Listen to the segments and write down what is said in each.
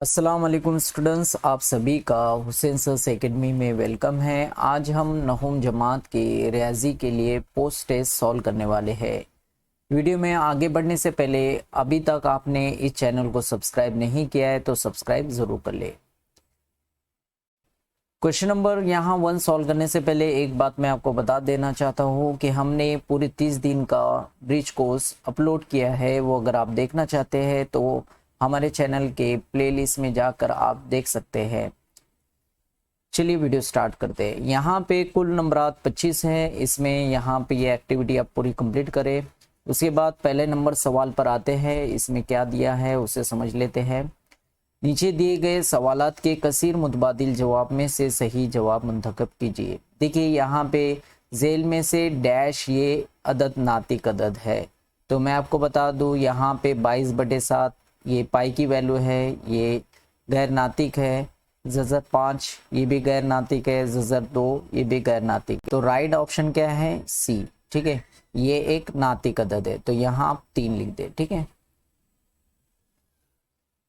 अस्सलाम वालेकुम स्टूडेंट्स, आप सभी का हुसैन सर एकेडमी में वेलकम है। आज हम नहुम जमात के रियाजी के लिए पोस्ट टेस्ट सॉल्व करने वाले हैं। वीडियो में आगे बढ़ने से पहले अभी तक आपने इस चैनल को सब्सक्राइब नहीं किया है तो सब्सक्राइब ज़रूर कर ले। क्वेश्चन नंबर यहाँ 1 सॉल्व करने से पहले एक बात मैं आपको बता देना चाहता हूँ कि हमने पूरे 30 दिन का ब्रिज कोर्स अपलोड किया है। वो अगर आप देखना चाहते हैं तो हमारे चैनल के प्लेलिस्ट में जाकर आप देख सकते हैं। चलिए वीडियो स्टार्ट करते हैं। यहाँ पे कुल नंबरात 25 हैं। इसमें यहाँ पे ये एक्टिविटी आप पूरी कंप्लीट करें। उसके बाद पहले नंबर सवाल पर आते हैं। इसमें क्या दिया है उसे समझ लेते हैं। नीचे दिए गए सवालात के कसीर मुतबादिल जवाब में से सही जवाब मुंतखब कीजिए। देखिए यहाँ पे जेल में से डैश ये अदद नातिक अदद है। तो मैं आपको बता दूँ यहाँ पे 22/7 ये पाई की वैल्यू है, ये गैर नातिक है। ज़ज़र 5 ये भी गैर नातिक है, ज़ज़र 2 ये भी गैर नातिक। तो राइट ऑप्शन क्या है? सी। ठीक है, ये एक नातिक अदद है तो यहाँ आप 3 लिख दे। ठीक है।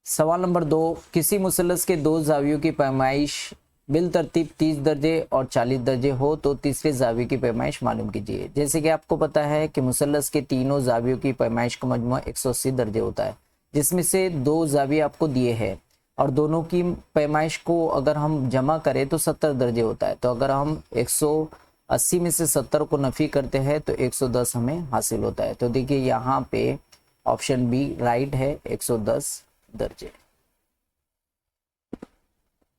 सवाल नंबर 2, किसी मुसल्लस के दो जावियों की पैमाइश बिल तरतीब 30 दर्जे और 40 दर्जे हो तो तीसरे जाविये की पैमाइश मालूम कीजिए। जैसे कि आपको पता है कि मुसल्लस के तीनों जावियों की पैमाइश का मजमूआ 180 दर्जे होता है, जिसमें से दो जाविये आपको दिए हैं और दोनों की पैमाइश को अगर हम जमा करें तो 70 दर्जे होता है। तो अगर हम 180 में से 70 को नफ़ी करते हैं तो 110 हमें हासिल होता है। तो देखिए यहाँ पे ऑप्शन बी राइट है, 110 दर्जे।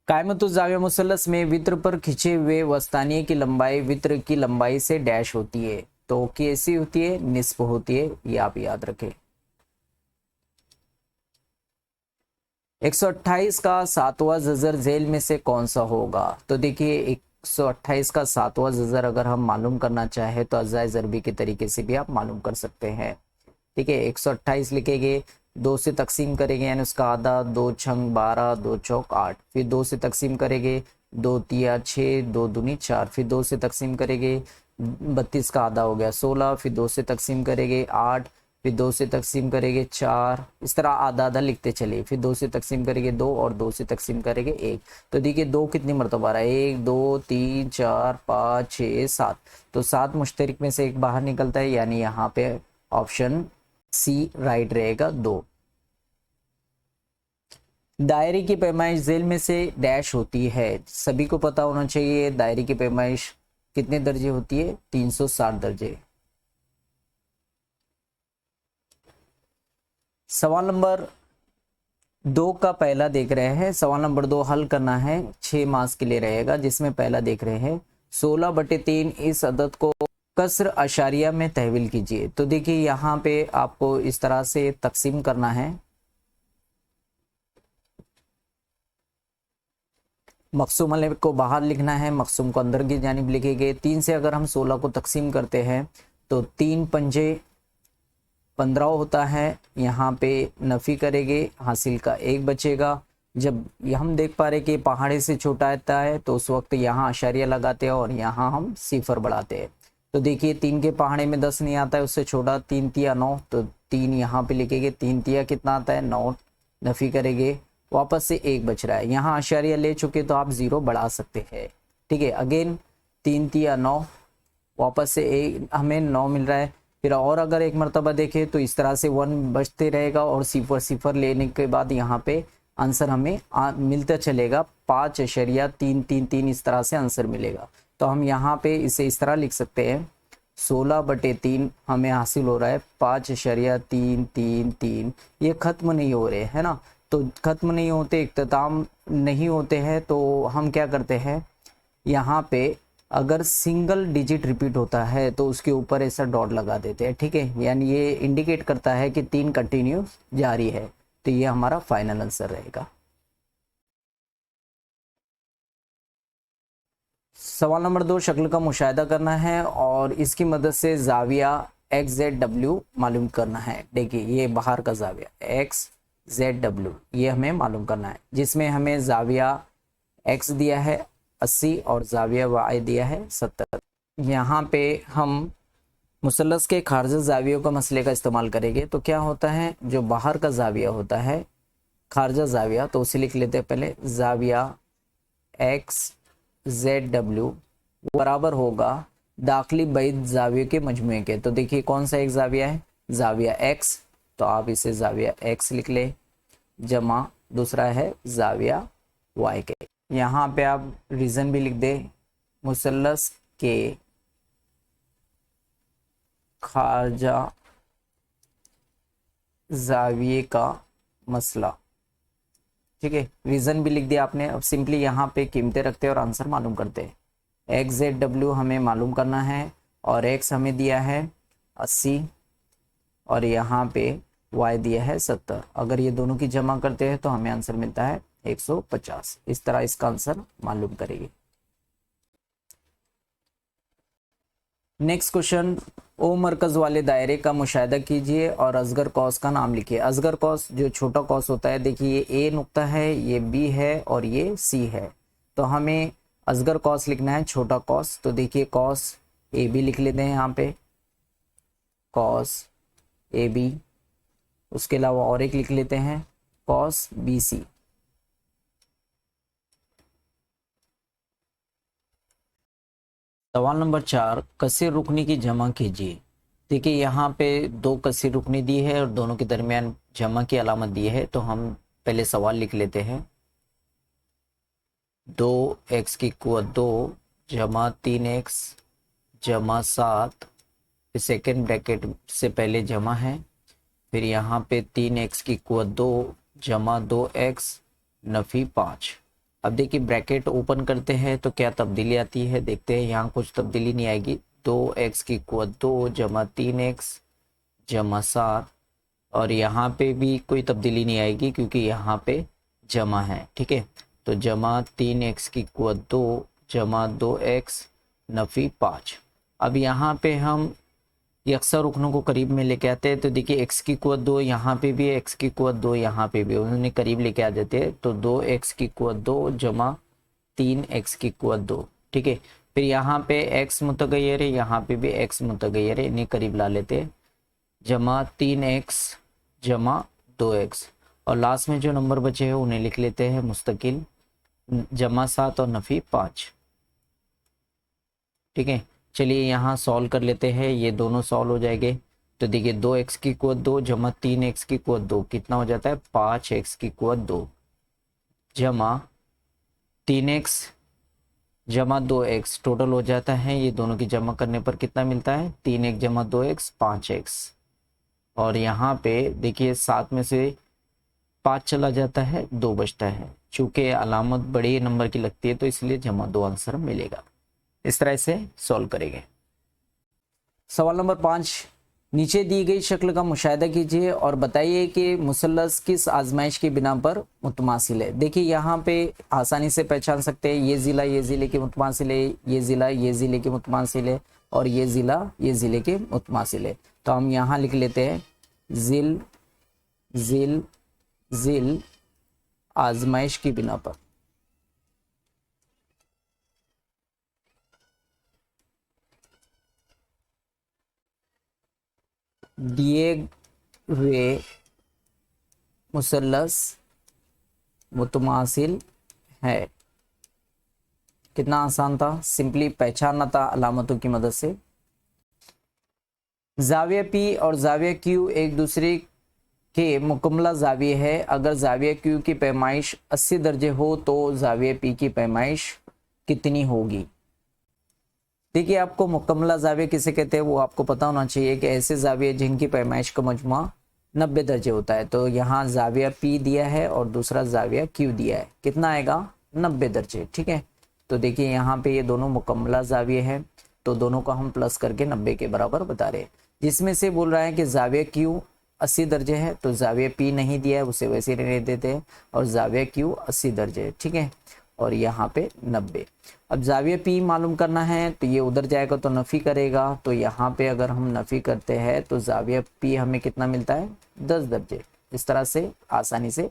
कायमतुज़ ज़ाविया मुसल्लस में वित्र पर खिंचे हुए वस्तानिये की लंबाई वित्र की लंबाई से डैश होती है। तो कैसी होती है? निस्फ होती है, ये आप याद रखें। 128 का 7वां ज़ज़र झेल में से कौन सा होगा? तो देखिए 128 का 7वां ज़ज़र अगर हम मालूम करना चाहे तो अज़ाए ज़रबी के तरीके से भी आप मालूम कर सकते हैं। ठीक है, 128 लिखेंगे, 2 से तकसीम करेंगे यानी उसका आधा, 2 छंग 12, 2 चौक 8, फिर 2 से तकसीम करेंगे, 2 तिया 6, 2 दूनी 4, फिर 2 से तकसीम करेंगे, 32 का आधा हो गया 16, फिर 2 से तकसीम करेंगे 8, फिर 2 से तकसीम करेंगे 4, इस तरह आधा आधा लिखते चलिए। फिर 2 से तकसीम करेंगे 2 और 2 से तकसीम करेंगे 1। तो देखिए 2 कितनी मरतबा रहा है? 1 2 3 4 5 6 7। तो 7 मुश्तरक में से एक बाहर निकलता है, यानी यहाँ पे ऑप्शन सी राइट रहेगा 2। दायरे की पैमाइश जेल में से डैश होती है। सभी को पता होना चाहिए दायरे की पैमाइश कितने दर्जे होती है? 360 दर्जे। सवाल नंबर 2 का पहला देख रहे हैं। सवाल नंबर 2 हल करना है, 6 मार्क्स के लिए रहेगा, जिसमें पहला देख रहे हैं 16/3 इस अदद को कसर अशारिया में तहवील कीजिए। तो देखिए यहाँ पे आपको इस तरह से तकसीम करना है। मकसूम वाले को बाहर लिखना है, मकसूम को अंदर की जानिब लिखेंगे। 3 से अगर हम 16 को तकसीम करते हैं तो 3 पंजे 15 होता है। यहाँ पे नफ़ी करेंगे, हासिल का 1 बचेगा। जब हम देख पा रहे कि पहाड़ी से छोटा आता है तो उस वक्त यहाँ अशारिया लगाते हैं और यहाँ हम सिफर बढ़ाते हैं। तो देखिए 3 के पहाड़े में 10 नहीं आता है, उससे छोटा 3 तिया 9, तो 3 यहाँ पे लिखेंगे। 3 तिया कितना आता है? 9, नफ़ी करेंगे, वापस से 1 बच रहा है। यहाँ अशारिया ले चुके तो आप 0 बढ़ा सकते हैं। ठीक है, अगेन 3 तिया 9, वापस से हमें 9 मिल रहा है। फिर और अगर एक मरतबा देखें तो इस तरह से 1 बचते रहेगा और सिफर सिफर लेने के बाद यहाँ पे आंसर हमें मिलता चलेगा 5.333, इस तरह से आंसर मिलेगा। तो हम यहाँ पे इसे इस तरह लिख सकते हैं, 16/3 हमें हासिल हो रहा है 5.333। ये ख़त्म नहीं हो रहे है ना, तो ख़त्म नहीं होते, इख्तिताम नहीं होते हैं, तो हम क्या करते हैं, यहाँ पे अगर सिंगल डिजिट रिपीट होता है तो उसके ऊपर ऐसा डॉट लगा देते हैं। ठीक है, यानी ये इंडिकेट करता है कि 3 कंटिन्यूस जारी है। तो ये हमारा फाइनल आंसर रहेगा। सवाल नंबर 2 शक्ल का मुशाहिदा करना है और इसकी मदद से जाविया XZW मालूम करना है। देखिए ये बाहर का जाविया XZW ये हमें मालूम करना है, जिसमें हमें जाविया X दिया है 80 और जाविया Y दिया है 70। यहाँ पे हम मुसल्लस के खारज जावियों का मसले का इस्तेमाल करेंगे। तो क्या होता है, जो बाहर का जाविया होता है खारजा जाविया, तो उसे लिख लेते हैं पहले, जाविया एक्स जेड डब्ल्यू बराबर होगा दाखिली बैद जावियों के मजमूए के। तो देखिए कौन सा एक जाविया है, जाविया एक्स, तो आप इसे जाविया एक्स लिख ले, जमा दूसरा है जाविया वाई के। यहाँ पे आप रीजन भी लिख दे, मुसल्लस के खारजा जाविये का मसला। ठीक है, रीजन भी लिख दिया आपने। अब सिंपली यहाँ पे कीमतें रखते हैं और आंसर मालूम करते हैं। एक्स जेड डब्ल्यू हमें मालूम करना है और एक्स हमें दिया है 80 और यहाँ पे वाई दिया है 70। अगर ये दोनों की जमा करते हैं तो हमें आंसर मिलता है 150। इस तरह इसका आंसर मालूम करेंगे। नेक्स्ट क्वेश्चन, ओ मरकज वाले दायरे का मुशाहिदा कीजिए और असगर कौस का नाम लिखिए। असगर कौस जो छोटा कौस होता है, देखिए ये ए नुक्ता है, ये बी है और ये सी है, तो हमें असगर कौस लिखना है, छोटा कौस। तो देखिए कौस ए बी लिख लेते हैं यहाँ पे, कौस ए बी। उसके अलावा और एक लिख लेते हैं कौस बी सी। सवाल नंबर 4, कसीर रुकनी की जमा कीजिए। देखिए यहाँ पे दो कसीर रुकनी दी है और दोनों के दरमियान जमा की अलामत दी है, तो हम पहले सवाल लिख लेते हैं। 2x की कुव्वत 2 जमा 3x जमा 7, सेकेंड ब्रैकेट से पहले जमा है, फिर यहाँ पे 3x की कुव्वत 2 जमा 2x नफी 5। अब देखिए ब्रैकेट ओपन करते हैं तो क्या तब्दीली आती है, देखते हैं। यहाँ कुछ तब्दीली नहीं आएगी। 2x की कुव्वत 2 जमा 3x जमा 7 और यहाँ पे भी कोई तब्दीली नहीं आएगी क्योंकि यहाँ पे जमा है। ठीक है, तो जमा 3x की कुव्वत 2 जमा 2x नफी 5। अब यहाँ पे हम यकसा रुकनों को करीब में लेके आते हैं, तो देखिए x की कुव्वत 2 यहाँ पे भी, x की कुव्वत 2 यहाँ पे भी, उन्होंने करीब लेके आ जाते हैं। तो 2x की कुव्वत 2 जमा 3x की कुव्वत 2। ठीक है, फिर यहाँ पे x मुतगय्यर है, यहाँ पे भी x मुतगय्यर है, इन्हें करीब ला लेते हैं, जमा 3x जमा 2x और लास्ट में जो नंबर बचे हैं उन्हें लिख लेते हैं मुस्तकिल, जमा 7 और नफी 5। ठीक है, चलिए यहाँ सॉल्व कर लेते हैं, ये दोनों सॉल्व हो जाएंगे। तो देखिए 2x की कुव्वत 2 जमा 3x की कुव्वत 2 कितना हो जाता है, 5x की कुव्वत 2 जमा 3x जमा 2x टोटल हो जाता है, ये दोनों की जमा करने पर कितना मिलता है, 3x जमा 2x 5x। और यहाँ पे देखिए 7 में से 5 चला जाता है, 2 बचता है। चूंकि अलामत बड़े नंबर की लगती है तो इसलिए जमा 2 आंसर मिलेगा। इस तरह से सॉल्व करेंगे। सवाल नंबर 5, नीचे दी गई शक्ल का मुशाहिदा कीजिए और बताइए कि मुसल्लस किस आजमाइश की बिना पर मुतमासिल है। देखिए यहाँ पे आसानी से पहचान सकते हैं, ये ज़िला ये ज़िले के मुतमासिल है, ये ज़िला ये ज़िले के मुतमासिल है और ये ज़िला ये ज़िले के मुतमासिल है। तो हम यहाँ लिख लेते हैं ज़िल ज़िल ज़िल आजमाइश की बिना पर। दिए हुए मुसल्लस मुतमासिल है। कितना आसान था, सिंपली पहचानना था अलामतों की मदद से। जाविया पी और जाविया क्यू एक दूसरे के मुकम्मला जाविया है। अगर जाविया क्यू की पैमाइश 80 दर्जे हो तो जाविया पी की पैमाइश कितनी होगी। देखिए आपको मुकम्मला जाविया किसे कहते हैं वो आपको पता होना चाहिए कि ऐसे जाविया जिनकी पैमाइश का मजमुआ 90 दर्जे होता है। तो यहाँ जाविया पी दिया है और दूसरा जाविया क्यू दिया है, कितना आएगा 90 दर्जे। ठीक है, तो देखिए यहाँ पे ये दोनों मुकम्मला जाविया है तो दोनों को हम प्लस करके 90 के बराबर बता रहे हैं। जिसमें से बोल रहा है कि जाविया क्यू 80 दर्जे है तो जाविया पी नहीं दिया है, उसे वैसे ही रहने देते हैं और जाविया क्यू 80 दर्जे है। ठीक है, और यहाँ पे 90। अब जाविया पी मालूम करना है तो ये उधर जाएगा तो नफ़ी करेगा, तो यहाँ पे अगर हम नफ़ी करते हैं तो जाविया पी हमें कितना मिलता है 10 दर्जे। इस तरह से आसानी से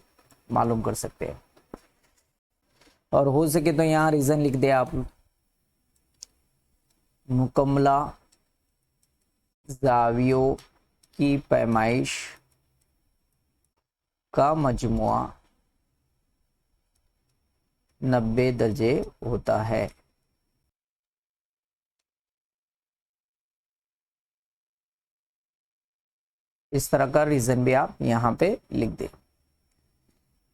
मालूम कर सकते हैं। और हो सके तो यहाँ रीज़न लिख दे आप, मुकम्मला जावियों की पैमाइश का मजमुआ 90 दर्जे होता है। इस तरह का रीजन भी आप यहाँ पे लिख दें।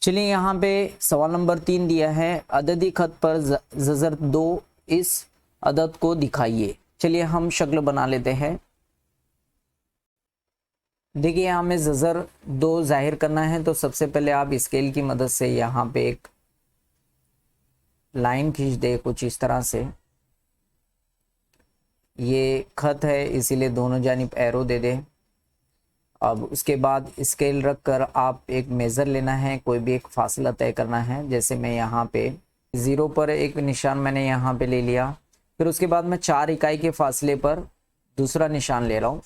चलिए यहाँ पे सवाल नंबर 3 दिया है, अददी खत पर ज़ज़र 2 इस अदद को दिखाइए। चलिए हम शक्ल बना लेते हैं। देखिए हमें ज़ज़र 2 जाहिर करना है, तो सबसे पहले आप स्केल की मदद से यहाँ पे एक लाइन खींच दे कुछ इस तरह से। ये खत है इसीलिए दोनों जानिब एरो दे दे। अब उसके बाद स्केल रख कर आप एक मेज़र लेना है, कोई भी एक फासला तय करना है। जैसे मैं यहाँ पे 0 पर एक निशान मैंने यहाँ पे ले लिया, फिर उसके बाद मैं 4 इकाई के फासले पर दूसरा निशान ले रहा हूँ।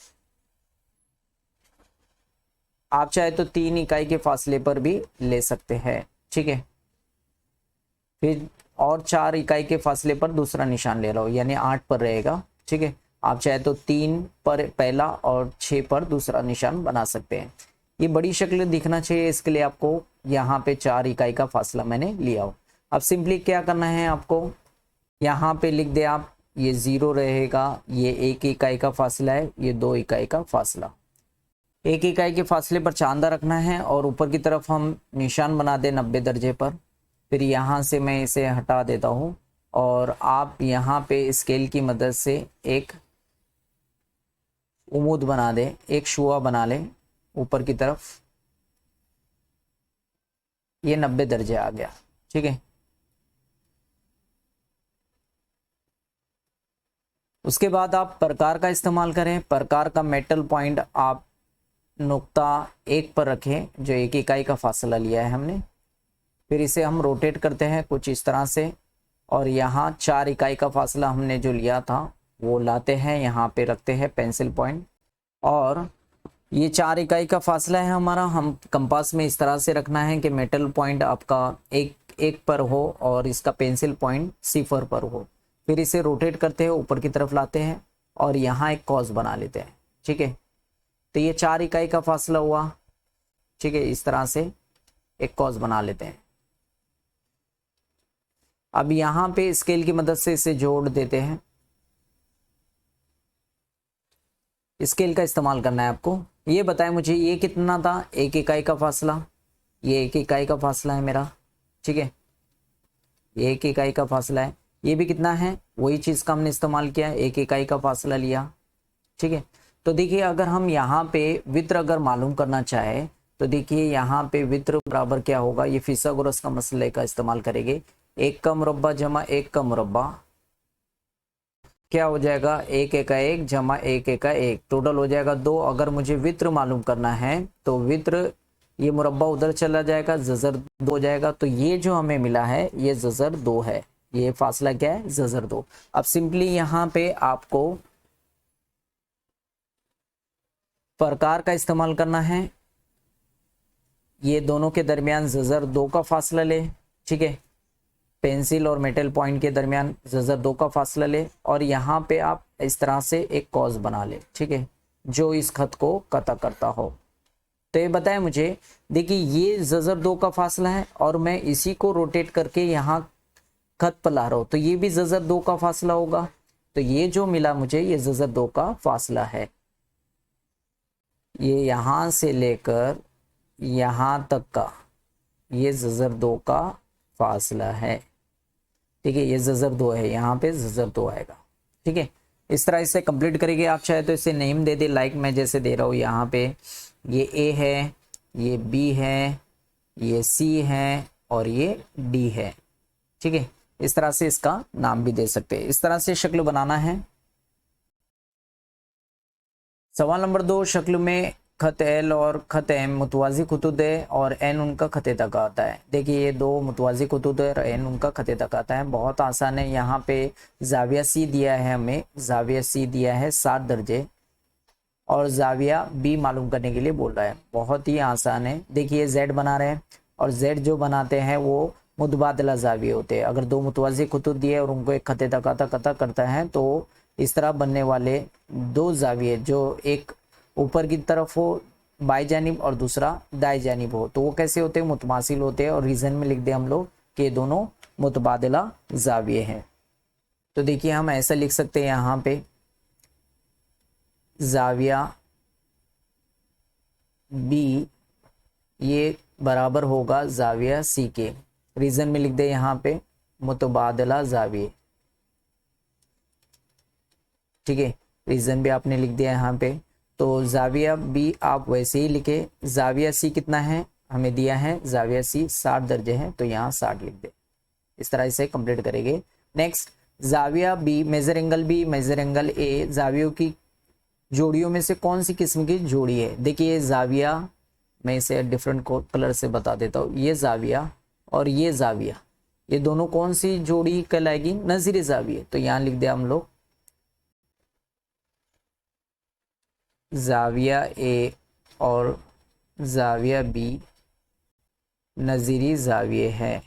आप चाहे तो 3 इकाई के फासले पर भी ले सकते हैं, ठीक है। फिर और 4 इकाई के फासले पर दूसरा निशान ले रहा हूँ, यानी 8 पर रहेगा, ठीक है। आप चाहे तो 3 पर पहला और 6 पर दूसरा निशान बना सकते हैं। ये बड़ी शक्ल दिखना चाहिए, इसके लिए आपको यहाँ पे 4 इकाई का फासला मैंने लिया हो। अब सिंपली क्या करना है आपको, यहाँ पे लिख दे आप, ये 0 रहेगा, ये 1 इकाई का फासला है, ये 2 इकाई का फासला। 1 इकाई के फासले पर चांदा रखना है और ऊपर की तरफ हम निशान बना दे 90 दर्जे पर। फिर यहाँ से मैं इसे हटा देता हूँ और आप यहाँ पे स्केल की मदद से एक उम्मूद बना दे, एक शुआ बना ले ऊपर की तरफ। ये 90 दर्जे आ गया, ठीक है। उसके बाद आप प्रकार का इस्तेमाल करें। प्रकार का मेटल पॉइंट आप नुक्ता 1 पर रखें, जो 1 इकाई का फासला लिया है हमने। फिर इसे हम रोटेट करते हैं कुछ इस तरह से, और यहाँ 4 इकाई का फासला हमने जो लिया था वो लाते हैं, यहाँ पे रखते हैं पेंसिल पॉइंट। और ये 4 इकाई का फासला है हमारा, हम कंपास में इस तरह से रखना है कि मेटल पॉइंट आपका एक पर हो और इसका पेंसिल पॉइंट 0 पर हो। फिर इसे रोटेट करते हैं, ऊपर की तरफ लाते हैं और यहाँ एक कॉस बना लेते हैं, ठीक है। तो ये 4 इकाई का फासला हुआ, ठीक है। इस तरह से एक कॉस बना लेते हैं। अब यहाँ पे स्केल की मदद से इसे जोड़ देते हैं। स्केल का इस्तेमाल करना है आपको। ये बताएं मुझे, ये कितना था, 1 इकाई का फासला। ये 1 इकाई का फासला है मेरा, ठीक है। ये 1 इकाई का फासला है। ये भी कितना है, वही चीज़ का हमने इस्तेमाल किया, 1 इकाई का फासला लिया, ठीक है। तो देखिए अगर हम यहाँ पे वित्र अगर मालूम करना चाहे तो देखिए यहाँ पे वित्र बराबर क्या होगा, ये फिथागोरस का मसले का इस्तेमाल करेंगे। 1 का मुरब्बा जमा 1 का मुरब्बा क्या हो जाएगा, 1 एका 1 जमा 1 एका 1, टोटल हो जाएगा 2। अगर मुझे वित्र मालूम करना है तो वित्र, ये मुरब्बा उधर चला जाएगा, ज़ज़र 2 हो जाएगा। तो ये जो हमें मिला है ये ज़ज़र 2 है, ये फासला क्या है, ज़ज़र 2। अब सिंपली यहाँ पे आपको प्रकार का इस्तेमाल करना है। ये दोनों के दरमियान ज़ज़र 2 का फासला ले, ठीक है। पेंसिल और मेटल पॉइंट के दरमियान ज़ज़र 2 का फासला ले और यहाँ पे आप इस तरह से एक कॉस बना ले, ठीक है, जो इस खत को कता करता हो। तो ये बताएं मुझे, देखिए ये ज़ज़र 2 का फासला है और मैं इसी को रोटेट करके यहाँ खत पर ला रहा हूँ, तो ये भी ज़ज़र 2 का फासला होगा। तो ये जो मिला मुझे, ये ज़ज़र 2 का फासला है। ये यहाँ से लेकर यहाँ तक का ये ज़ज़र 2 का फासला है, ठीक है। ये ज़ज़र 2 है, यहाँ पे ज़ज़र 2 आएगा, ठीक है। इस तरह इसे कंप्लीट करेंगे। आप चाहे तो इसे नेम दे दे, लाइक मैं जैसे दे रहा हूँ यहाँ पे, ये ए है, ये बी है, ये सी है और ये डी है, ठीक है। इस तरह से इसका नाम भी दे सकते हैं। इस तरह से शक्ल बनाना है। सवाल नंबर 2, शक्ल में खत एल और खत एम मुतवाज़ी खुतूत है और एन उनका खते तक आता है। देखिए ये 2 मुतवाज़ी खुतूत है और एन उनका खते तक आता है। बहुत आसान है। यहाँ पे जाविया सी दिया है, हमें जाविया सी दिया है 7 दर्जे और जाविया बी मालूम करने के लिए बोल रहा है। बहुत ही आसान है। देखिए जेड बना रहे हैं और जेड जो बनाते हैं वो मुतबादला जाविये होते हैं। अगर 2 मुतवाज़ी खुतूत दिए और उनको एक खते तक आता कता करता है तो इस तरह बनने वाले 2 जाविये, जो एक ऊपर की तरफ हो बाई जानिब और दूसरा दाई जानिब हो, तो वो कैसे होते हैं, मुतमासिल होते हैं। और रीजन में लिख दे हम लोग कि दोनों मुतबादिला जाविये हैं। तो देखिए हम ऐसा लिख सकते हैं यहाँ पे जाविया बी ये बराबर होगा जाविया सी के। रीजन में लिख दे यहाँ पे मुतबादला जाविये, ठीक है। रीजन भी आपने लिख दिया यहाँ पे। तो जाविया बी आप वैसे ही लिखे। जाविया सी कितना है हमें दिया है, जाविया सी 60 दर्जे है, तो यहाँ 60 लिख दे। इस तरह से कंप्लीट करेंगे। नेक्स्ट जाविया B major angle B major angle A जावियों की जोड़ियों में से कौन सी किस्म की जोड़ी है। देखिए जाविया, मैं इसे डिफरेंट कलर से बता देता हूँ। ये जाविया और ये जाविया, ये दोनों कौन सी जोड़ी कहलाएगी, नजीर जाविये। तो यहाँ लिख दिया हम लोग जाविया ए और जाविया बी नजीरी जाविये है।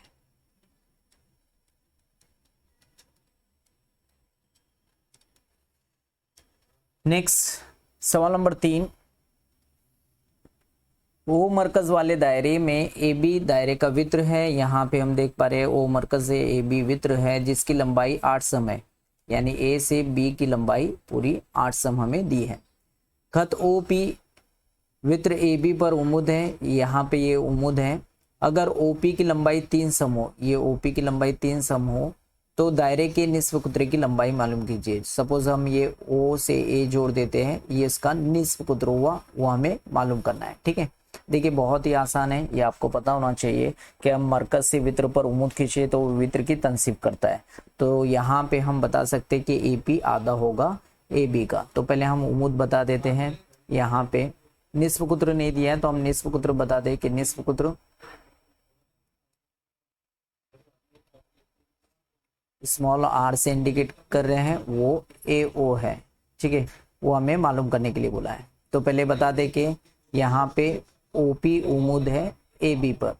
नेक्स्ट सवाल नंबर 3, ओ मरकज वाले दायरे में ए बी दायरे का वित्र है। यहाँ पे हम देख पा रहे हैं ओ मरकज है, ए बी वित्र है, जिसकी लंबाई 8 सम है, यानी ए से बी की लंबाई पूरी 8 सम हमें दी है। खत ओ पी वित्र ए बी पर उम्मुद है, यहाँ पे ये उम्मुद है। अगर ओ पी की लंबाई 3 सम हो, ये ओ पी की लंबाई 3 सम हो, तो दायरे के निस्फ कुतरे की लंबाई मालूम कीजिए। सपोज हम ये ओ से ए जोड़ देते हैं, ये इसका निस्फ कुतर हुआ, वो हमें मालूम करना है, ठीक है। देखिए बहुत ही आसान है, ये आपको पता होना चाहिए कि हम मरकज से वित्र पर उम्मुद खींचे तो वित्र की तनसीब करता है। तो यहाँ पे हम बता सकते हैं कि ए पी आधा होगा ए बी का। तो पहले हम उम्मुद बता देते हैं। यहाँ पे निस्फ कुत्र नहीं दिया है, तो हम निस्फ कुत्र बता दें कि निस्फ कुत्र स्मॉल आर से इंडिकेट कर रहे हैं, वो ए ओ है, ठीक है। वो हमें मालूम करने के लिए बोला है। तो पहले बता दें कि यहाँ पे ओपी उम्मुद है ए बी पर,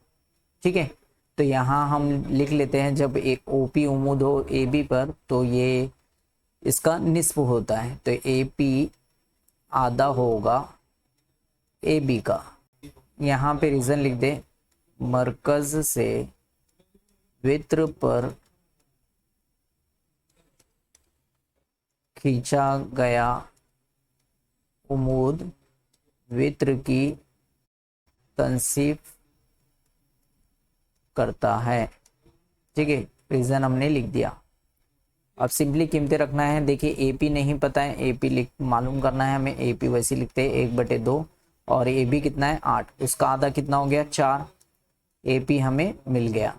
ठीक है। तो यहाँ हम लिख लेते हैं जब एक ओपी उम्मुद हो ए बी पर तो ये इसका निस्फ होता है, तो ए पी आधा होगा ए बी का। यहाँ पे रीजन लिख दे मरकज से वित्र पर खींचा गया उम्मुद वित्र की तनसीब करता है, ठीक है। रीजन हमने लिख दिया। अब सिंपली कीमतें रखना है। देखिए एपी नहीं पता है, एपी लिख मालूम करना है हमें। एपी वैसे लिखते हैं 1/2 और ए बी कितना है 8, उसका आधा कितना हो गया 4। एपी हमें मिल गया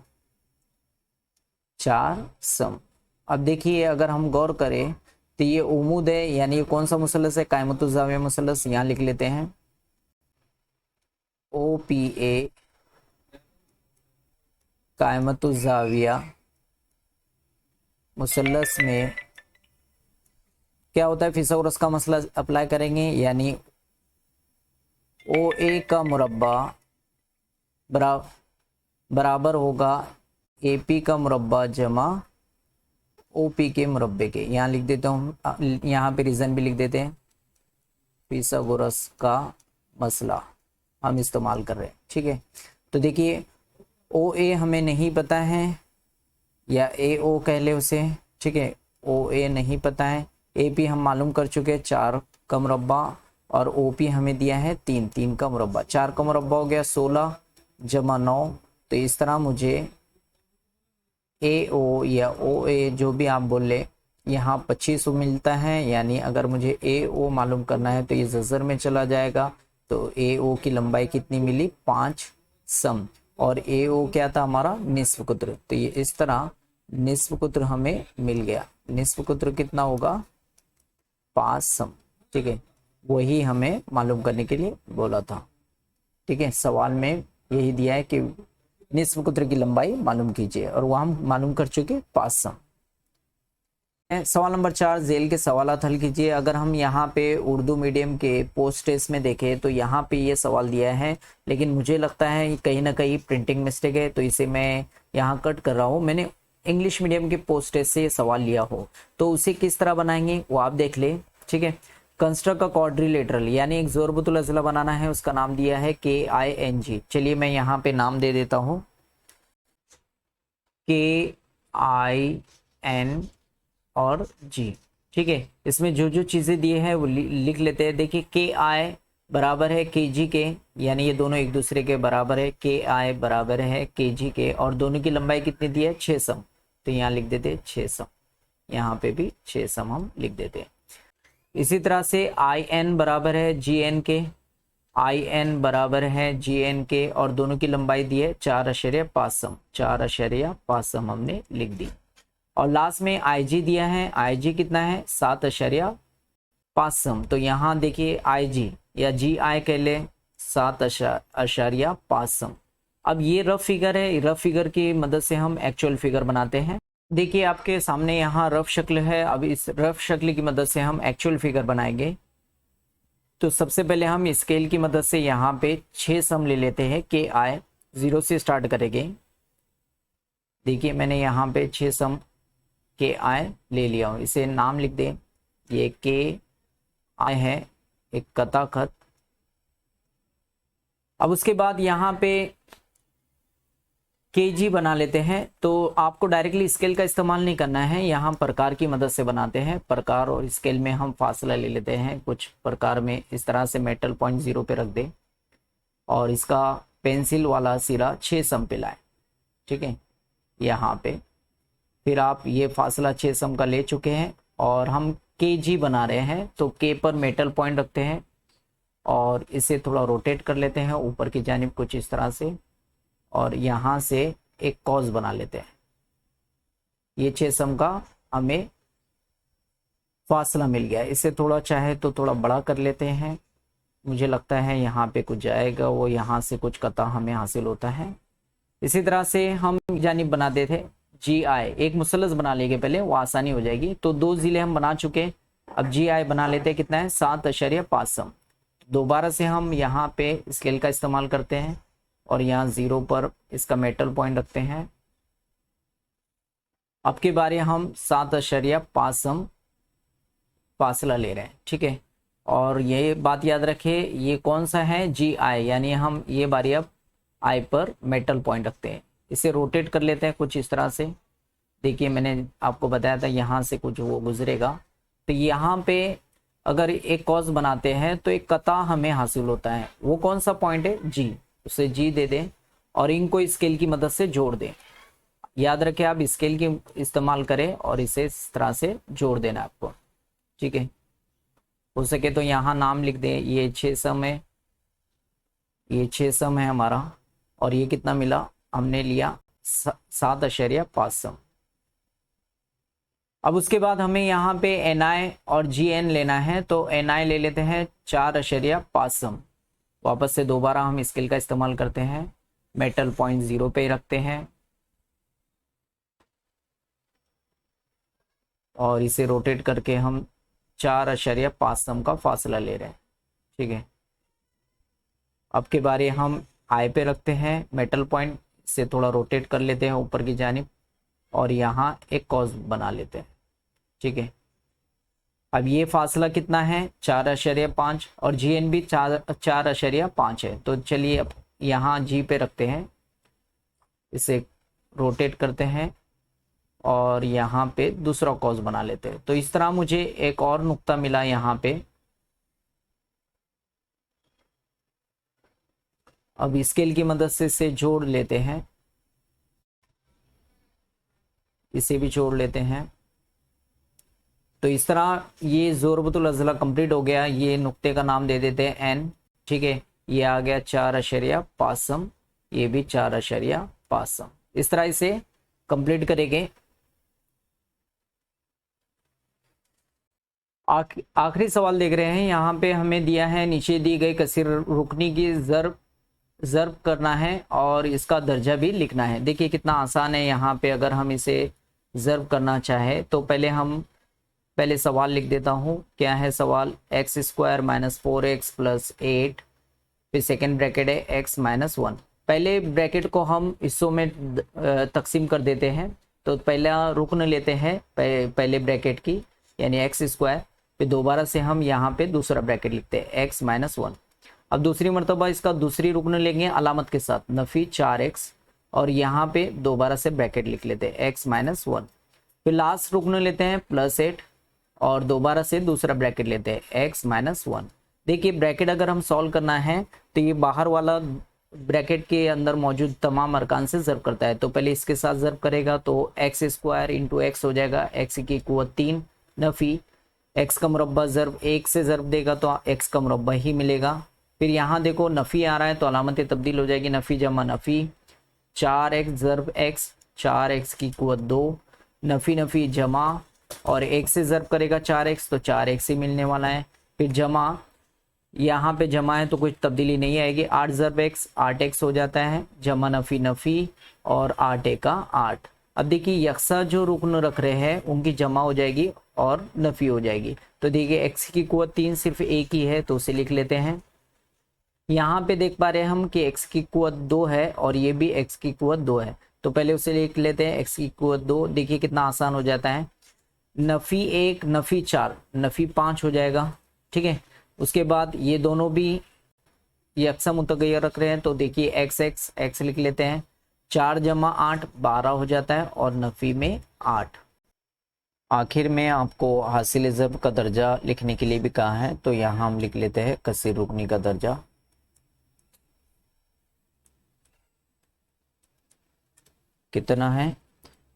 4 सम। अब देखिए अगर हम गौर करें तो ये उम्मुद है, यानी ये कौन सा मुसल्लस है, कायमतुज़ ज़ाविया मुसल्लस। यहाँ लिख लेते हैं ओ पी ए कायमतुज़ ज़ाविया मुसल्लस में क्या होता है, फिसाउरस का मसला अप्लाई करेंगे, यानी ओ ए का मुरब्बा बराबर होगा ए पी का मुरब्बा जमा ओ पी के मुरब्बे के। यहाँ लिख देता हूँ, यहाँ पे रीजन भी लिख देते हैं, फिसागोरस का मसला हम इस्तेमाल कर रहे हैं, ठीक है। तो देखिए ओ ए हमें नहीं पता है, या ए ओ कह ले उसे, ठीक है। ओ ए नहीं पता है, ए पी हम मालूम कर चुके हैं 4 का मुरब्बा, और ओ पी हमें दिया है 3 का मुरब्बा। 4 का मुरब्बा हो गया 16 जमा 9। तो इस तरह मुझे ए ओ या ओ ए जो भी आप बोल ले, यहाँ 25 मिलता है। यानी अगर मुझे ए ओ मालूम करना है तो ये ज़ज़र में चला जाएगा। तो ए ओ की लंबाई कितनी मिली 5 सम, और ए ओ क्या था हमारा निस्फ कुत्र। तो ये इस तरह निस्फ कुत्र हमें मिल गया। निस्फ कुत्र कितना होगा 5 सम, ठीक है। वही हमें मालूम करने के लिए बोला था, ठीक है। सवाल में यही दिया है कि निस्फ कुत्र की लंबाई मालूम कीजिए, और वह हम मालूम कर चुके 5 सम। सवाल नंबर 4 जेल के सवालात हल कीजिए। अगर हम यहाँ पे उर्दू मीडियम के पोस्ट टेस्ट में देखें तो यहाँ पे ये सवाल दिया है, लेकिन मुझे लगता है कहीं ना कहीं प्रिंटिंग मिस्टेक है, तो इसे मैं यहाँ कट कर रहा हूँ। मैंने इंग्लिश मीडियम के पोस्ट टेस्ट से ये सवाल लिया हो, तो उसे किस तरह बनाएंगे वो आप देख ले, ठीक है। कंस्ट्रक्ट का क्वाड्रिलेटरल, यानी एक ज़ोरबतुल अज़ला बनाना है, उसका नाम दिया है KING। चलिए मैं यहाँ पे नाम दे देता हूँ KING। IN और G। ठीक है, इसमें जो जो चीज़ें दिए हैं वो लिख लेते हैं। देखिए KI बराबर है KG के, यानी ये दोनों एक दूसरे के बराबर है। KI बराबर है KG के, और दोनों की लंबाई कितनी दी है, 6 सम। तो यहाँ लिख देते 6 सम, यहाँ पे भी 6 सम हम लिख देते हैं। इसी तरह से IN बराबर है GN के, IN बराबर है GN के, और दोनों की लंबाई दी है 4.5 सम, 4.5 सम हमने लिख दी। और लास्ट में IG दिया है, IG कितना है, 7.5 सम। तो यहाँ देखिए IG या GI कह ले 7.5 सम। अब ये रफ फिगर है, रफ फिगर की मदद से हम एक्चुअल फिगर बनाते हैं। देखिए आपके सामने यहाँ रफ शक्ल है। अब इस रफ शक्ल की मदद से हम एक्चुअल फिगर बनाएंगे। तो सबसे पहले हम स्केल की मदद से यहाँ पे 6 सम ले लेते हैं। KI 0 से स्टार्ट करेंगे। देखिए मैंने यहाँ पे 6 सम KI ले लिया हूँ, इसे नाम लिख दें। ये KI है, एक कथाकथ। अब उसके बाद यहाँ पे KG बना लेते हैं। तो आपको डायरेक्टली स्केल का इस्तेमाल नहीं करना है, यहाँ प्रकार की मदद से बनाते हैं। प्रकार और स्केल में हम फासला ले लेते हैं। कुछ प्रकार में इस तरह से मेटल पॉइंट 0 पे रख दें और इसका पेंसिल वाला सिरा 6 सम पे लाए। ठीक है, यहाँ पे फिर आप ये फासला 6 सम का ले चुके हैं और हम KG बना रहे हैं। तो K पर मेटल पॉइंट रखते हैं और इसे थोड़ा रोटेट कर लेते हैं ऊपर की जानिब कुछ इस तरह से, और यहाँ से एक कॉज बना लेते हैं। ये 6 सम का हमें फासला मिल गया। इसे थोड़ा चाहे तो थोड़ा बड़ा कर लेते हैं। मुझे लगता है यहाँ पे कुछ जाएगा, वो यहाँ से कुछ कता हमें हासिल होता है। इसी तरह से हम जानिब बनाते थे GI, एक मुसल्लस बना लेंगे पहले, वो आसानी हो जाएगी। तो 2 जिले हम बना चुके। अब GI बना लेते हैं, कितना है, 7.5 सम। दोबारा से हम यहाँ पे स्केल का इस्तेमाल करते हैं और यहाँ 0 पर इसका मेटल पॉइंट रखते हैं। अब की बारी हम 7.5 सम फासला ले रहे हैं। ठीक है, और ये बात याद रखें, ये कौन सा है, GI, यानी हम ये बारी अब I पर मेटल पॉइंट रखते हैं। इसे रोटेट कर लेते हैं कुछ इस तरह से। देखिए मैंने आपको बताया था यहाँ से कुछ वो गुजरेगा। तो यहाँ पे अगर एक कॉज बनाते हैं तो एक कता हमें हासिल होता है। वो कौन सा पॉइंट है, G, उसे G दे दें और इनको स्केल की मदद से जोड़ दें। याद रखें आप स्केल की इस्तेमाल करें और इसे इस तरह से जोड़ देना आपको। ठीक है, हो सके तो यहाँ नाम लिख दें। ये 6 सम है, ये 6 सम है हमारा, और ये कितना मिला, हमने लिया 7.5 सम। अब उसके बाद हमें यहाँ पे NI और GN लेना है। तो NI ले लेते हैं 4.5 सम। वापस से दोबारा हम स्केल का इस्तेमाल करते हैं, मेटल पॉइंट 0 पे रखते हैं और इसे रोटेट करके हम 4.5 सम का फासला ले रहे हैं। ठीक है, अब के बारे हम I पे रखते हैं मेटल पॉइंट, से थोड़ा रोटेट कर लेते हैं ऊपर की जानिब और यहाँ एक कॉज बना लेते हैं। ठीक है, अब ये फासला कितना है, 4.5, और GN भी 4.5 है। तो चलिए अब यहाँ G पे रखते हैं, इसे रोटेट करते हैं और यहाँ पे दूसरा कॉज बना लेते हैं। तो इस तरह मुझे एक और नुक्ता मिला यहाँ पे। अब स्केल की मदद से इसे जोड़ लेते हैं, इसे भी जोड़ लेते हैं। तो इस तरह ये ज़ोरबतुल अज़ला कंप्लीट हो गया। ये नुक्ते का नाम दे देते हैं N। ठीक है, ये आ गया 4.5 सम, ये भी 4.5 सम। इस तरह इसे कंप्लीट करेंगे। आखिरी सवाल देख रहे हैं। यहाँ पे हमें दिया है नीचे दी गई कसीर रुकनी की ज़र्ब करना है और इसका दर्जा भी लिखना है। देखिए कितना आसान है। यहाँ पे अगर हम इसे ज़र्ब करना चाहे तो पहले सवाल लिख देता हूँ। क्या है सवाल, x² - 4x + 8, फिर सेकेंड ब्रैकेट है x - 1। पहले ब्रैकेट को हम हिस्सों में तकसीम कर देते हैं। तो पहला रुकन लेते हैं पहले ब्रैकेट की, यानी x²। फिर दोबारा से हम यहाँ पे दूसरा ब्रैकेट लिखते हैं x - 1। अब दूसरी मरतबा इसका दूसरी रुकन लेंगे अलामत के साथ, नफ़ी 4x और यहाँ पे दोबारा से ब्रैकेट लिख लेते हैं x माइनस 1, फिर लास्ट रुकने लेते हैं +8 और दोबारा से दूसरा ब्रैकेट लेते हैं x माइनस 1। देखिए ब्रैकेट अगर हम सॉल्व करना है तो ये बाहर वाला ब्रैकेट के अंदर मौजूद तमाम अरकान से ज़र्ब करता है। तो पहले इसके साथ ज़र्ब करेगा तो x स्क्वायर इंटू एक्स हो जाएगा, x की कुव्वत 3 नफ़ी, x का मुरब्बा ज़र्ब 1 से ज़र्ब देगा तो x का मुरब्बा ही मिलेगा। फिर यहाँ देखो नफ़ी आ रहा है तो अलामत तब्दील हो जाएगी, नफ़ी जमा नफ़ी, 4x ज़र्ब x, 4x की कुव्वत 2, नफ़ी नफ़ी जमा और 1 से ज़र्ब करेगा 4x तो 4x ही मिलने वाला है। फिर जमा, यहाँ पे जमा है तो कुछ तब्दीली नहीं आएगी, 8 ज़र्ब x 8x हो जाता है, जमा नफ़ी नफ़ी और 8 का 8। अब देखिए यकसा जो रुकन रख रहे हैं उनकी जमा हो जाएगी और नफ़ी हो जाएगी। तो देखिए x की कुव्वत 3 सिर्फ एक ही है तो उसे लिख लेते हैं। यहाँ पे देख पा रहे हैं हम कि x की कुव्वत 2 है और ये भी x की कुव्वत 2 है, तो पहले उसे लिख लेते हैं x की कुव्वत 2। देखिए कितना आसान हो जाता है, नफ़ी 1 नफ़ी 4 नफ़ी 5 हो जाएगा, ठीक है। उसके बाद ये दोनों भी यकसा मुतगैर रख रहे हैं तो देखिए x लिख लेते हैं, 4 जमा 8 12 हो जाता है और नफ़ी में 8। आखिर में आपको हासिल ज़र्ब का दर्जा लिखने के लिए भी कहा है तो यहाँ हम लिख लेते हैं कसीर रुकनी का दर्जा। कितना है,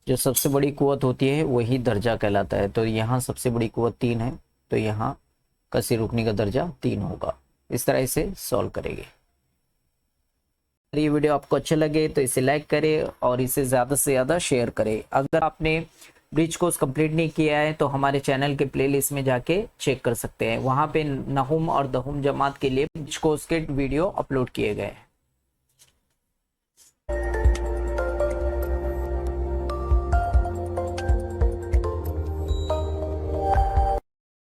जो सबसे बड़ी कुव्वत होती है वही दर्जा कहलाता है। तो यहाँ सबसे बड़ी कुव्वत 3 है तो यहाँ कसीर रुकनी का दर्जा 3 होगा। इस तरह इसे सॉल्व करेंगे। ये वीडियो आपको अच्छा लगे तो इसे लाइक करें और इसे ज़्यादा से ज़्यादा शेयर करें। अगर आपने ब्रिज कोर्स कंप्लीट नहीं किया है तो हमारे चैनल के प्लेलिस्ट में जाके चेक कर सकते हैं, वहाँ पे नहुम और दहुम जमात के लिए ब्रिज कोर्स के वीडियो अपलोड किए गए हैं।